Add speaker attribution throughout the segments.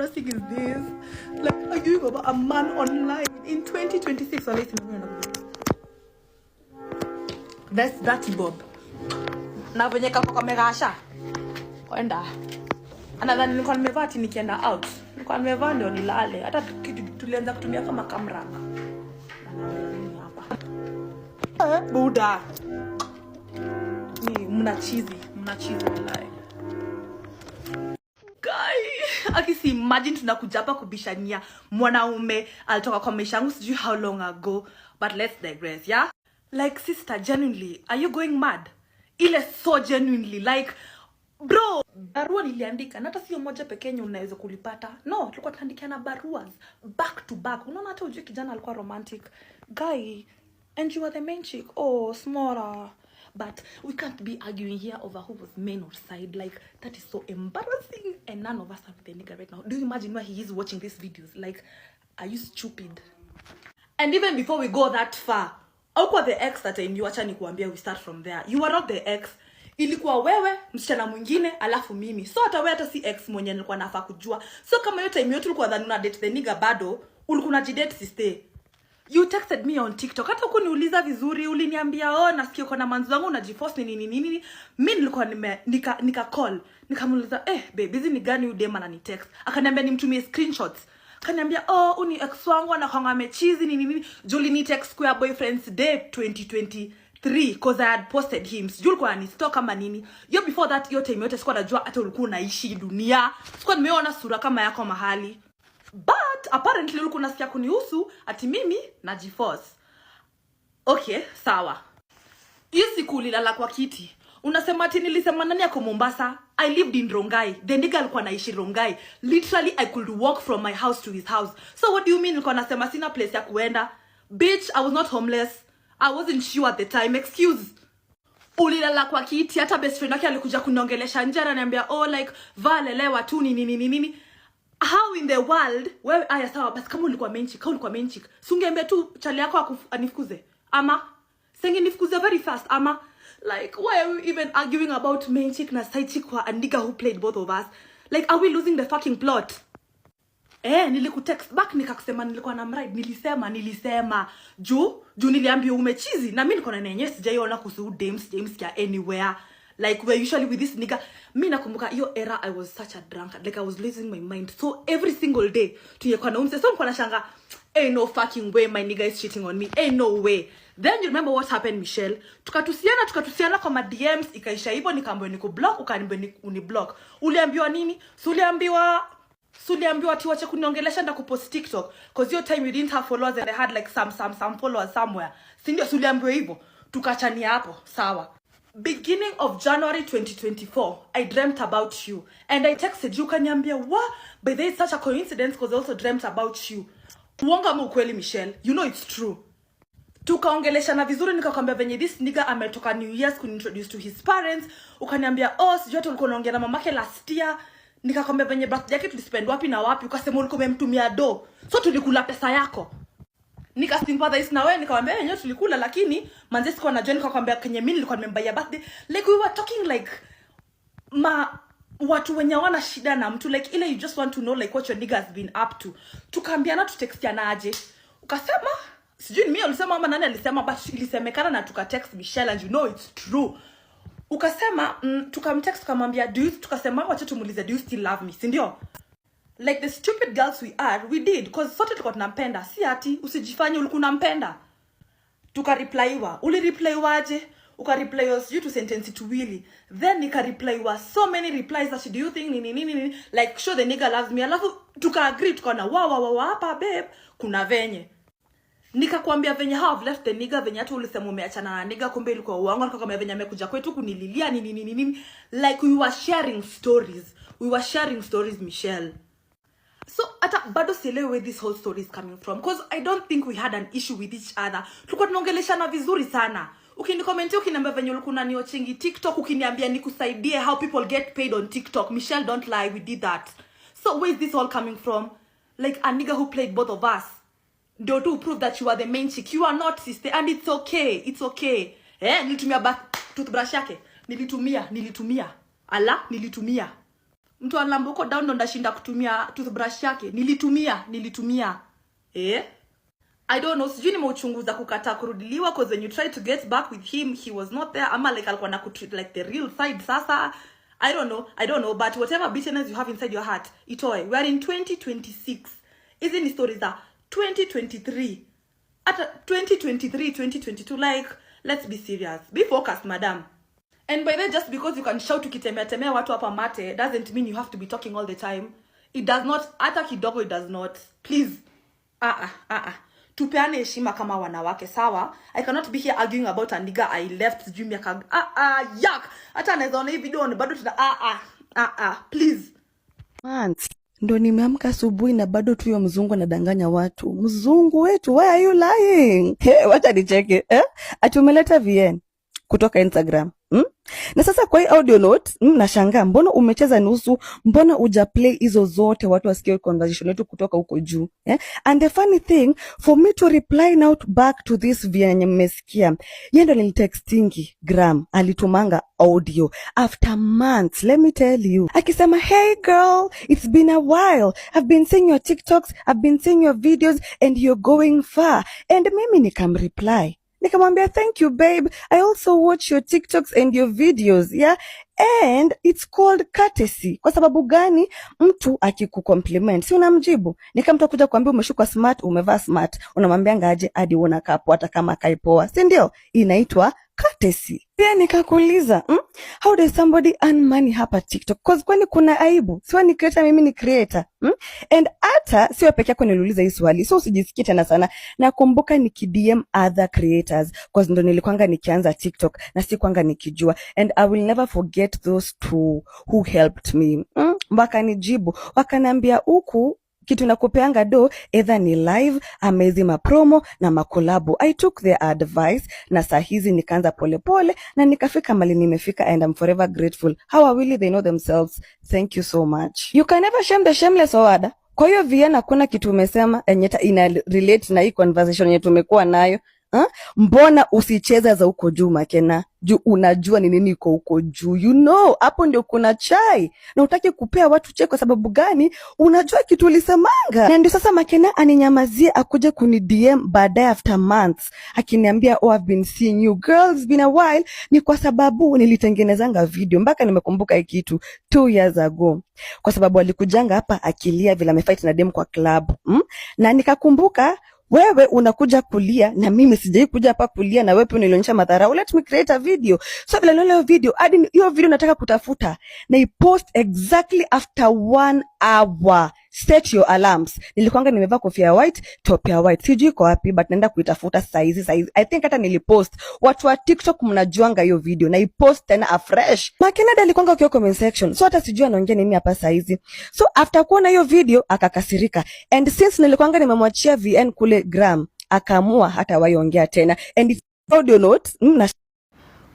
Speaker 1: embarrassing is this? Like, arguing about a man online in 2026. That's Bob. Na venye kako kamegasha. Kwenda. Anadhani nilikuwa nimevaa ati nikienda out. Nilikuwa nimevaa ndio nilale. Hata tulianza kutumia kama kamera. Hapa. Buda. Ni mnachizi wallahi. Akisi imagine tunakuja hapa kubishania mwanaume alitoka kwa maisha yangu sijui how long ago, but let's digress, yeah? Like sister, genuinely, are you going mad? Ile so genuinely, like bro, barua niliandika na hata sio moja pekee yenye unaweza kulipata. No, tulikuwa tunaandikiana baruas back to back. Unaona hata ujue kijana alikuwa romantic. Guy, and you are the main chick. Oh, Smora. But we can't be arguing here over who was main or side. Like, that is so embarrassing. And none of us are with the nigga right now. Do you imagine where he is watching these videos? Like, are you stupid? And even before we go that far, haukuwa the ex that time acha nikuambia we start from there. You are not the ex. Ilikuwa wewe, msichana mwingine, alafu mimi. So hata wewe hata si ex mwenye nilikuwa nafaa kujua. So kama hiyo time yote ulikuwa dhani una date the nigga bado, ulikuwa unajidate sister. You texted me on TikTok. Hata ukuniuliza vizuri, uliniambia nasikia uko na manzi wangu unajiforce nini. Mimi nilikuwa nika call. Nikamuuliza, babe, hizi ni gani udema na ni text? Akaniambia nimtumie screenshots. Akaniambia, uni ex wangu anakuanga amechizi nini. Juli ni text kwa boyfriend's day 2023 because I had posted him. Sijui ulikuwa ni stalk kama nini. Yo before that yo time yote sikuwa najua hata ulikuwa unaishi dunia. Sikuwa nimeona sura kama yako mahali. But apparently ulikuwa unasikia kunihusu ati mimi najiforce. Okay, sawa. Hiyo siku ulilala kwa kiti. Unasema ati nilisema nani yako Mombasa? I lived in Rongai. The nigga alikuwa anaishi Rongai. Literally I could walk from my house to his house. So what do you mean nilikuwa nasema sina place ya kuenda? Bitch, I was not homeless. I wasn't sure at the time. Excuse. Ulilala kwa kiti, hata best friend yake alikuja kuniongelesha nje na ananiambia like valelewa tu nini. How in the world wewe sawa basi kama ulikuwa main chick sungeambia tu chali yako anifukuze ama nifukuze very fast ama like why are we even arguing about main chick na side chick kwa a nigga who played both of us? Like are we losing the fucking plot? Nilikutext back nikakusema nilikuwa na mride, nilisema juu niliambia umechizi na mimi niko na nenye sijaiona kuhusu James ya anywhere. Like we're usually with this nigga. Me nakumbuka hiyo era I was such a drunkard. Like I was losing my mind. So every single day tuyekwa na umse. So nilikuwa nashanga ain't no fucking way my nigga is cheating on me. Ain't no way. Then you remember what happened, Michelle? Tukatusiana kwa ma DMs ikaisha hivyo nikaambiwa nikublock ukaniambia uniblock. Uliambiwa nini? Uliambiwa ati wache kuniongelesha nda kupost TikTok because your time you didn't have followers and I had like some followers somewhere. Si ndio uliambiwa hivyo? Tukachania hapo. Sawa. Beginning of January 2024, I dreamt about you. And I texted you, kanyambia, what? But there is such a coincidence because I also dreamt about you. Uonga mo ukweli, Michelle. You know it's true. Tukaongelesha na vizuri nikakwambia venye this nigga ametoka New Year's kunintroduce to his parents. Ukaniambia, sijui hata ulikuwa unaongea na mamake last year. Nikakwambia venye birthday yake tulispend wapi na wapi. Ukasema ulikuwa umemtumia do. So tulikula pesa yako. Nikasympathize na wewe nikamwambia yenyewe tulikula lakini manze sikuwa na join nikakwambia kenye mimi nilikuwa nimembuy birthday. Like we were talking like watu wenye wana shida na mtu like ile you just want to know like what your nigga has been up to. Tukaambiana tutextiana aje. Ukasema sijui mimi ulisema ama nani alisema but ilisemekana na tukatext Michelle and you know it's true. Ukasema tukamtext tukamwambia tukasema wacha tumuulize do you still love me? Si ndio? Like the stupid girls we are, we did because sote tulikuwa tunampenda. Si ati usijifanye ulikuwa unampenda. Tukareplyiwa. Ulireplyiwa aje? Ukareplyiwa sijui tu sentence tuwili. Then nikareplyiwa so many replies that do you think nini like show the nigga loves me. Alafu tukaagree tukaona wa hapa babe kuna venye. Nikakwambia venye how I've left the nigga venye hata ulisema umeachana na nigga kumbe ilikuwa uongo. Nikakwambia venye amekuja kwetu kunililia nini. Like we were sharing stories. Michelle. So ata bado sielewi where this whole story is coming from because I don't think we had an issue with each other. Tulikuwa tunaongeleshana vizuri sana. Ukinikomenti ukiniambia venye ulikuwa unaniochingi TikTok ukiniambia nikusaidie how people get paid on TikTok. Michelle, don't lie, we did that. So where is this all coming from? Like a nigga who played both of us. Ndio to prove that you are the main chick. You are not, sister, and it's okay. It's okay. Nilitumia toothbrush yake. Nilitumia. Nilitumia. Mtu analamba huko down ndo ndashinda kutumia toothbrush yake. Nilitumia. I don't know, sijui nimeuchunguza kukataa kurudiliwa cause when you try to get back with him he was not there, ama like alikuwa nakutreat like the real side sasa. I don't know, but whatever bitterness you have inside your heart, itoe. We are in 2026. Hizi ni stories za 2023. At 2023, 2022, like, let's be serious. Be focused, madam. And by the way, just because you can shout ukitemea watu hapa mate doesn't mean you have to be talking all the time. It does not. Hata kidogo it does not. Please. Tupeane heshima kama wanawake, sawa? I cannot be here arguing about a nigga I left sijui miaka. Yuck. Hata naweza ona hii video ni bado tuna please.
Speaker 2: Months. Ndo nimeamka asubuhi na bado tu mzungu anadanganya watu. Mzungu wetu, why are you lying? Wacha nicheke. Atumeleta VN kutoka Instagram. Na sasa kwa hii audio note, nashangaa mbona umecheza nusu, mbona uja play hizo zote watu wasikie conversation yetu kutoka huko juu. And the funny thing, for me to reply now back to this vyenye mmesikia, yeye ndo nilitextingi Gram, alitumanga audio after months, let me tell you. Akisema, hey girl, it's been a while, I've been seeing your TikToks, I've been seeing your videos and you're going far. And mimi nikamreply, nikamwambia, thank you babe, I also watch your TikToks and your videos, yeah, and it's called courtesy. Kwa sababu gani? Mtu akikucompliment si unamjibu. Nikamta kuja kuambia umeshuka smart, umevaa smart, unamwambia ngaje hadi unakaa poa hata kama kaipoa, si ndio? Inaitwa courtesy. Pia nikakuuliza, how does somebody earn money hapa TikTok? Cause kwani kuna aibu? Siwa ni creator, mimi ni creator. And hata siwa peke yako niliuliza hii swali, so usijisikie tena sana. Nakumbuka nikidm other creators cause ndo nilikuanga nikianza TikTok na sikuanga nikijua, and I will never forget those two who helped me. Wakanijibu, wakaniambia huku kitu nakupeanga do either ni live, amazing promo na makolabo. I took their advice na saa hizi nikaanza pole na nikafika mali nimefika, and I'm forever grateful. How are really they know themselves. Thank you so much. You can never shame the shameless, Owada. Kwa hiyo Vienna kuna kitu umesema enyeta ina relate na hii conversation yetu tumekuwa nayo. Mbona usicheza za huko juu Makena? Juu unajua ni nini iko huko juu. You know, hapo ndio kuna chai. Na utaki kupea watu chai kwa sababu gani? Unajua kitu ulisemanga. Na ndio sasa Makena aninyamazie akuje kuni DM baadaye after months. Akiniambia, oh, I've been seeing you girls, it's been a while. Ni kwa sababu nilitengenezanga video. Mpaka nimekumbuka hii kitu 2 years ago. Kwa sababu alikujanga hapa akilia vile amefight na dem kwa club. Na nikakumbuka wewe unakuja kulia na mimi sijai kuja hapa kulia, na wewe pia unanionyesha madharau. Let me create a video. So bila nilo video, hadi hiyo video nataka kutafuta na i-post exactly after 1 hour. Set your alarms. Nilikuanga nimevaa kofia ya white, top ya white. Sijui iko wapi but naenda kuitafuta saizi. I think hata nilipost. Watu wa TikTok mnajuanga hiyo video na i-post tena afresh. Makenada alikuanga kwa comment section. So hata sijui anaongea nini hapa saizi. So after kuona hiyo video akakasirika. And since nilikuanga nimemwachia VN kule Gram, akaamua hata waiongea tena. And it's audio note.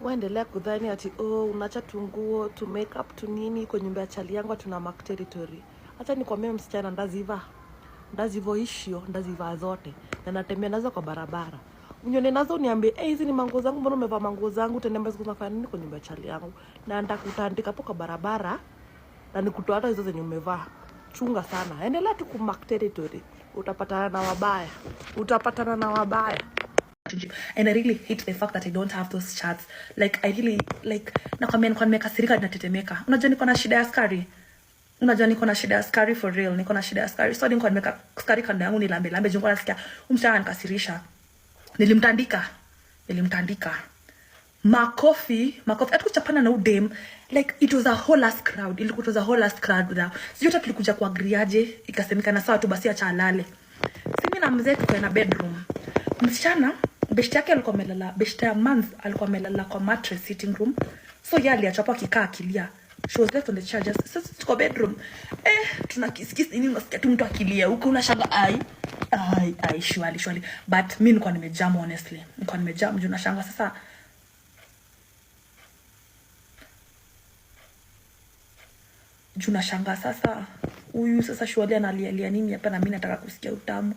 Speaker 3: Waendelea kudhani ati unacha tunguo to make up to nini kwa nyumba ya chali yangu tuna mark territory. Acha nikwambie msichana, ndazivo ishio, ndaziva zote. Na natembea nazo kwa barabara. Unyone nazo niambie, hizi ni manguo zangu, mbona umevaa manguo zangu? Utaniambia siku unafanya nini kwa nyumba ya chali yangu? Na nitakutandika hapo kwa barabara na nikutoa hata hizo zenye umevaa. Chunga sana. Endelea tu ku mark territory. Utapatana na wabaya.
Speaker 1: And I really hate the fact that I don't have those chats. Like I really like nakwambia niko nimekasirika na tetemeka. Unajua niko na shida ya sukari. For real. Niko na shida ya sukari. So niko nimeka sukari kando yangu nilambe jungu nasikia umshana nikasirisha. Nilimtandika. Makofi atukuchapana na udem. Like it was a whole ass crowd. It was a whole ass crowd now. Sijui hata tulikuja kuagriaje, ikasemekana sawa tu basi acha alale. Simi na mzee tuko na bedroom. Msichana beshte yake alikuwa amelala, beshte ya month alikuwa amelala kwa mattress sitting room. So yeye aliachapa kikaa akilia. She was left on the chair just sasa tuko bedroom. Tunakiss nini, unasikia tu mtu akilia huko, unashanga ai shwali. But mimi nilikuwa nimejam, honestly. Nilikuwa nimejam juu nashanga sasa. Sasa huyu sasa shwali analia nini hapa, na mimi nataka kusikia utamu.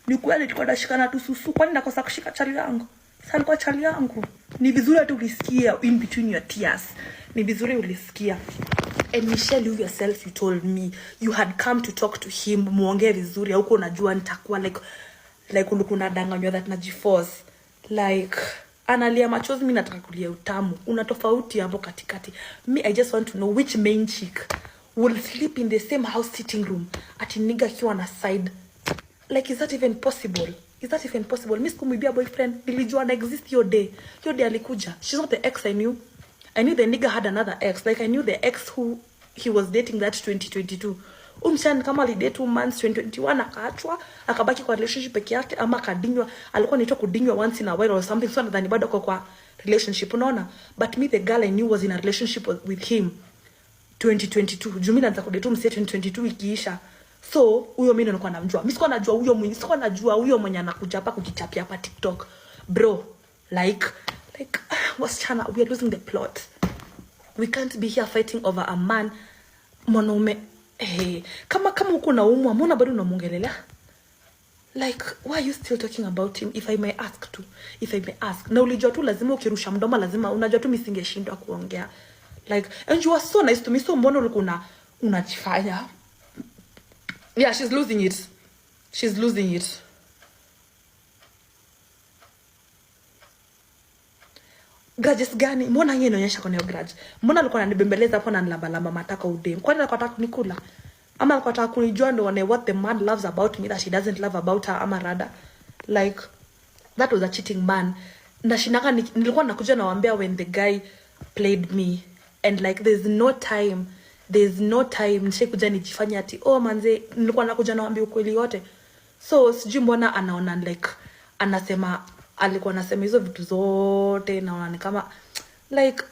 Speaker 1: Ni kweli tulikuwa tunashikana tu susu, kwani nakosa kushika chali yangu? Sasa alikuwa chali yangu. Ni vizuri tu ulisikia in between your tears. Ni vizuri ulisikia. And Michelle, you yourself, you told me you had come to talk to him, muongee vizuri, huko unajua nitakuwa like ulikuwa unadanganywa that najiforce. Like analia machozi, mimi nataka kulia utamu. Una tofauti hapo katikati. Me, I just want to know which main chick will sleep in the same house sitting room ati nigga kiwa na side. Like, is that even possible? Is that even possible? Mimi sikumwibia boyfriend, nilijua na exist your day. Your day alikuja. She's not the ex I knew. I knew the nigga had another ex. Like, I knew the ex who he was dating that 2022. Umshani kama alidate 2 months 2021 akaachwa, akabaki kwa relationship peke yake ama akadinywa. Alikuwa anaitwa kudinywa once in a while or something. So nadhani bado kwa relationship, unaona? But me, the girl I knew was in a relationship with him 2022. Jumi naanza kudate mse 2022 ikiisha. So huyo mimi nilikuwa namjua. Mimi sikuwa najua huyo mwenye, sikuwa najua huyo mwenye anakuja hapa kujichapia hapa TikTok. Bro, like wasichana, we are losing the plot. We can't be here fighting over a man. Mwanaume, hey, kama uko na umwa, mbona bado unamuongelelea? Like, why are you still talking about him, if I may ask to? If I may ask. Na ulijua tu lazima ukirusha mdomo lazima unajua tu misingeshindwa kuongea. Like, and you are so nice to me, so mbona ulikuwa unajifanya? Yeah, she's losing it. She's losing it. Grudges gani? Mbona yeye inaonyesha kwa grudge? Mbona alikuwa ananibembeleza hapo na nilamba mataka udem? Kwani alikuwa anataka kunikula? Ama alikuwa anataka kunijua ndo one what the man loves about me that she doesn't love about her, ama rather like that was a cheating man. Na shinaka nilikuwa nakuja nawaambia when the guy played me, and like there's no time nishikuja nijifanya ati oh manze, nilikuwa nakuja nawaambia ukweli wote. So sijui mbona anaona like alikuwa anasema hizo vitu zote, naona ni kama like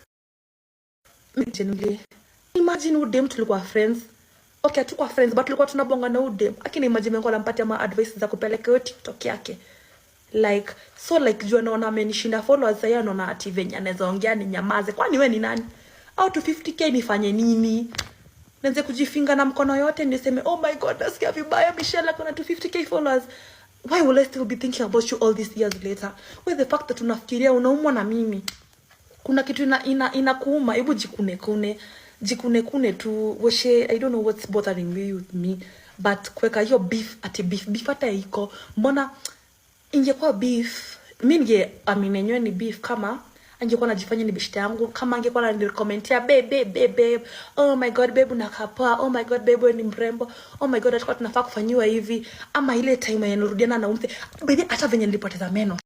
Speaker 1: genuinely imagine udem tulikuwa friends. Okay, tulikuwa friends but tulikuwa tunabonga na udem. Lakini imagine mko anampatia ma advice za kupeleka hiyo TikTok yake. Like so like jua naona amenishinda followers sasa, anaona ati venye anaweza ongea ni nyamaze. Kwani wewe ni nani? Out of 50k nifanye nini? Nianze kujifinga na mkono yote niseme oh my god, nasikia vibaya Michelle akona 250k followers. Why will I still be thinking about you all these years later? Where the fact that unafikiria unaumwa na mimi. Kuna kitu inakuuma, hebu jikune tu. Weshe, I don't know what's bothering you with me, but kweka hiyo beef hata iko. Mbona ingekuwa beef, mimi ningeamini ni beef kama angekuwa anajifanya ni beshte yangu, kama angekuwa ananirecomendia babe, oh my god babe unakapa, oh my god babe ni mrembo, oh my god atakuwa tunafaa kufanywa hivi, ama ile time ya nirudiana na umse baby, hata venye nilipoteza meno